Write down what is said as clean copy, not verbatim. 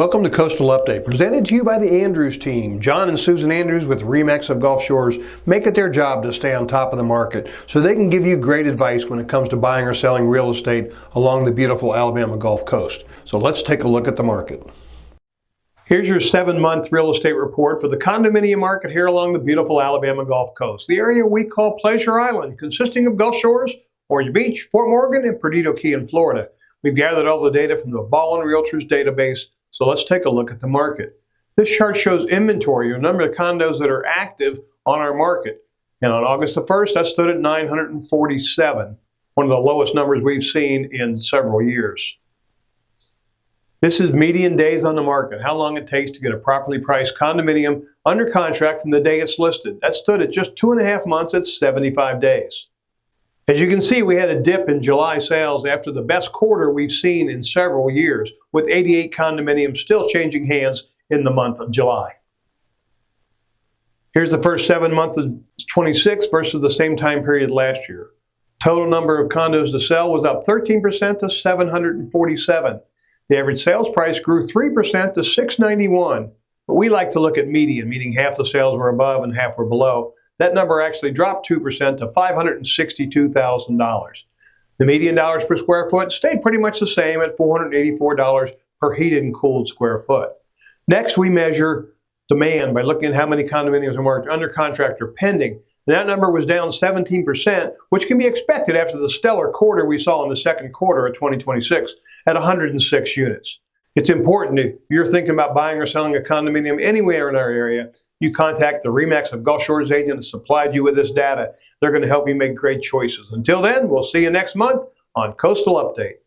Welcome to Coastal Update, presented to you by the Andrews team. John and Susan Andrews with RE/MAX of Gulf Shores make it their job to stay on top of the market so they can give you great advice when it comes to buying or selling real estate along the beautiful Alabama Gulf Coast. So let's take a look at the market. Here's your 7-month real estate report for the condominium market here along the beautiful Alabama Gulf Coast, the area we call Pleasure Island, consisting of Gulf Shores, Orange Beach, Fort Morgan, and Perdido Key in Florida. We've gathered all the data from the Ballin Realtors database, so let's take a look at the market. This chart shows inventory, a number of condos that are active on our market. And on August the 1st, that stood at 947, one of the lowest numbers we've seen in several years. This is median days on the market, how long it takes to get a properly priced condominium under contract from the day it's listed. That stood at just 2.5 months at 75 days. As you can see, we had a dip in July sales after the best quarter we've seen in several years, with 88 condominiums still changing hands in the month of July. Here's the first 7 months of 26 versus the same time period last year. Total number of condos to sell was up 13% to 747. The average sales price grew 3% to $691. But we like to look at median, meaning half the sales were above and half were below. That number actually dropped 2% to $562,000. The median dollars per square foot stayed pretty much the same at $484 per heated and cooled square foot. Next, we measure demand by looking at how many condominiums are marked under contract or pending. And that number was down 17%, which can be expected after the stellar quarter we saw in the second quarter of 2026 at 106 units. It's important if you're thinking about buying or selling a condominium anywhere in our area, you contact the RE/MAX of Gulf Shores agent that supplied you with this data. They're going to help you make great choices. Until then, we'll see you next month on Coastal Update.